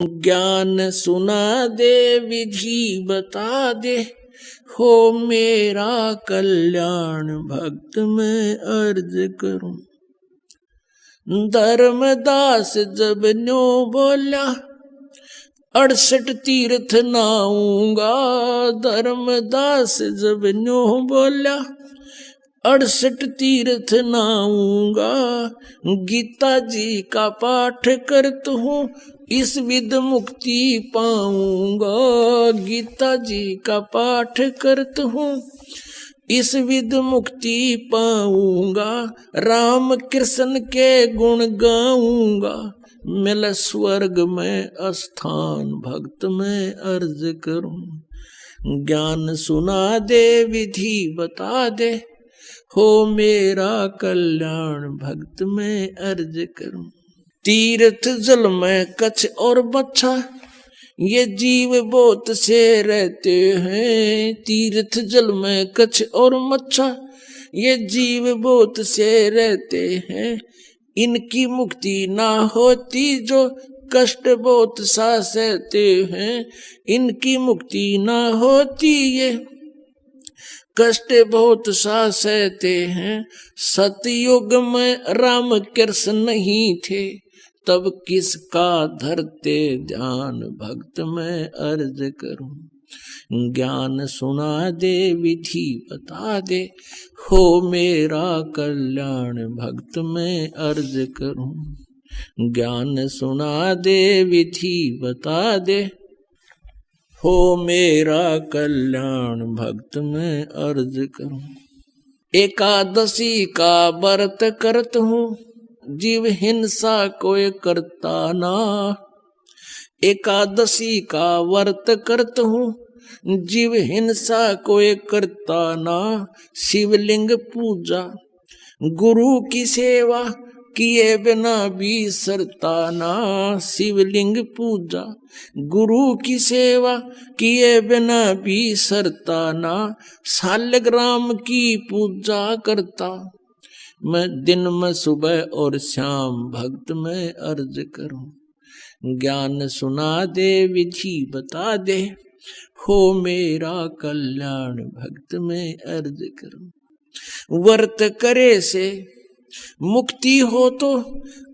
ज्ञान सुना दे विधि बता दे, हो मेरा कल्याण भक्त मैं अर्ज करूं। धर्मदास जब न्यो बोला, 68 तीर्थ नाऊंगा। धर्मदास जब न्यो बोला, 68 तीर्थ नाऊंगा। गीता जी का पाठ करत हूँ, इस विध मुक्ति पाऊंगा। गीता जी का पाठ करत हूँ, इस विध मुक्ति पाऊंगा। राम कृष्ण के गुण गाऊंगा, मिल स्वर्ग में स्थान भक्त में अर्ज करूं। ज्ञान सुना दे विधि बता दे, हो मेरा कल्याण भक्त में अर्ज करूं। तीर्थ जल में कच्छ और बच्छा, ये जीव बहुत से रहते हैं। तीर्थ जल में कच्छ और मच्छा, ये जीव बहुत से रहते हैं। इनकी मुक्ति ना होती जो कष्ट बहुत सा सहते हैं। इनकी मुक्ति ना होती ये कष्ट बहुत सा सहते हैं। सतयुग में राम कृष्ण नहीं थे, तब किसका धरते ध्यान भक्त में अर्ज करूं। ज्ञान सुना दे विधि बता दे, हो मेरा कल्याण भक्त में अर्ज करूं। ज्ञान सुना दे विधि बता दे, हो मेरा कल्याण भक्त में अर्ज करूं। एकादशी का व्रत करत हूँ, जीव हिंसा कोई करता ना। एकादशी का व्रत करत हूँ, जीव हिंसा कोई करता ना। शिवलिंग पूजा गुरु की सेवा किए बिना बिसरता ना। शिवलिंग पूजा गुरु की सेवा किए बिना बिसरता ना। शालिग्राम की पूजा करता मैं दिन में सुबह और शाम भक्त में अर्ज करूं। ज्ञान सुना दे विधि बता दे, हो मेरा कल्याण भक्त में अर्ज करूं। व्रत करे से मुक्ति हो तो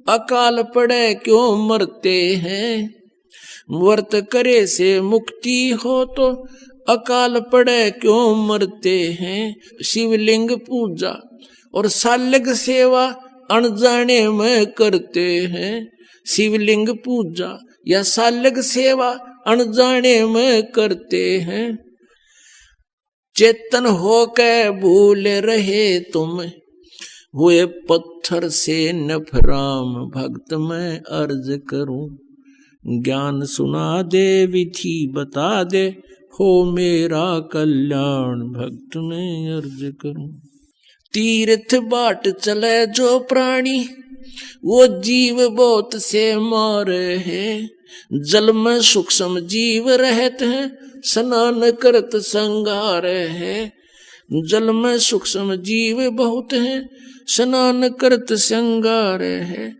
अकाल पड़े क्यों मरते हैं। व्रत करे से मुक्ति हो तो अकाल पड़े क्यों मरते हैं। शिवलिंग पूजा और शालिग सेवा अनजाने में करते हैं। शिवलिंग पूजा या शालिग सेवा अनजाने में करते हैं। चेतन होके भूल रहे तुम, हुए पत्थर से नफराम भक्त में अर्ज करूं। ज्ञान सुना दे विधि बता दे, हो मेरा कल्याण भक्त में अर्ज करूं। तीर्थ बाट चले जो प्राणी, वो जीव बहुत से मारे हैं। जल में सूक्ष्म जीव रहते हैं, स्नान करत संगार है। जल में सूक्ष्म जीव बहुत हैं, स्नान करत संगार है।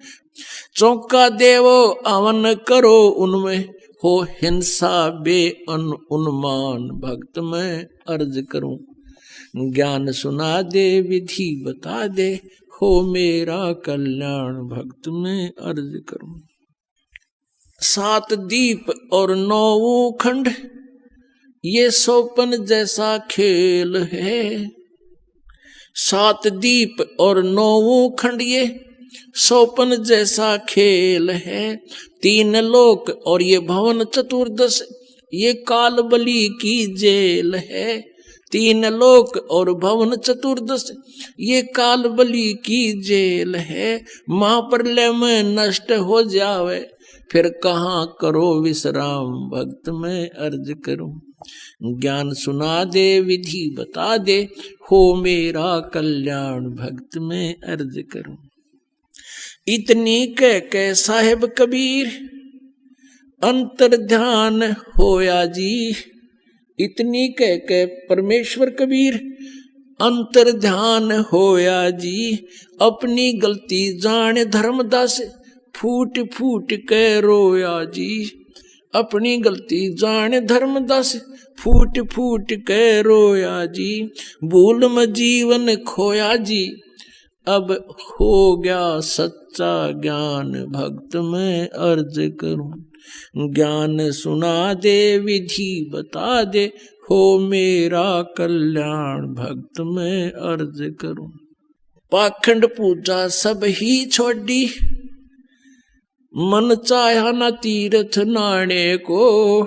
चौका देवो अवन करो उनमें, हो हिंसा बे उन्मान भक्त में अर्ज करूं। ज्ञान सुना दे विधि बता दे, हो मेरा कल्याण भक्त में अर्ज करूं। 7 दीप और 9 खंड, ये सोपन जैसा खेल है। 7 दीप और 9 खंड, ये सोपन जैसा खेल है। 3 लोक और ये भवन चतुर्दश, ये काल बलि की जेल है। 3 लोक और भवन चतुर्दश, ये काल बलि की जेल है। महाप्रलय में नष्ट हो जावे, फिर कहाँ करो विश्राम भक्त में अर्ज करूं। ज्ञान सुना दे विधि बता दे, हो मेरा कल्याण भक्त में अर्ज करूं। इतनी कह साहिब कबीर अंतर ध्यान होया जी। इतनी कह परमेश्वर कबीर अंतर ध्यान होया जी। अपनी गलती जाने धर्मदास फूट फूट के रोया जी। अपनी गलती जाने धर्मदास फूट फूट के रोया जी। भूल में जीवन खोया जी, अब हो गया सच्चा ज्ञान भक्त में अर्ज करूं। ज्ञान सुना दे विधि बता दे, हो मेरा कल्याण भक्त में अर्ज करूं। पाखंड पूजा सब ही छोड़ी, मन चाहा न तीर्थ नाणे को।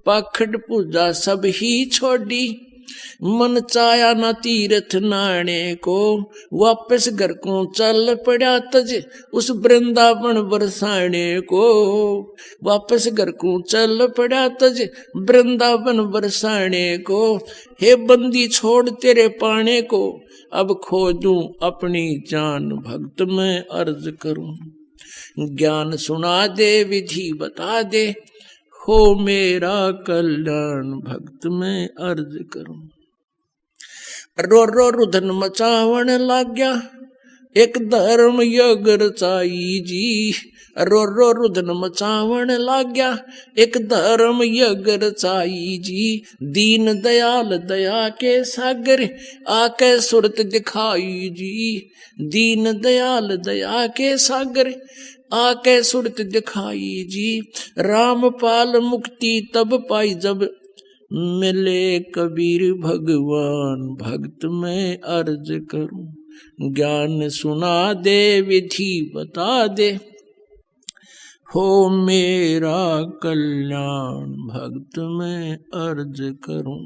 पाखंड पूजा सब ही छोड़ी, मन चाया न तीर्थ नाणे को। वापस घर को चल पड़ा तज उस वृंदावन बरसाने को। वापस घर को चल पड़ा तज वृंदावन बरसाने को। हे बंदी छोड़ तेरे पाने को, अब खोजूं अपनी जान भक्त में अर्ज करूं। ज्ञान सुना दे विधि बता दे, हो मेरा कल्याण भक्त में अर्ज करूं। रो रो रुधन मचावण लाग्या, एक धर्म योग रचाई जी। रो रो रुधन मचावण लाग्या, एक धर्म योग रचाई जी। दीन दयाल दया के सागर, आके सुरत दिखाई जी। दीन दयाल दया के सागर, आके सुरत दिखाई जी। रामपाल मुक्ति तब पाई जब, मिले कबीर भगवान भक्त में अर्ज करूं। ज्ञान सुना दे विधि बता दे, हो मेरा कल्याण भक्त में अर्ज करूं।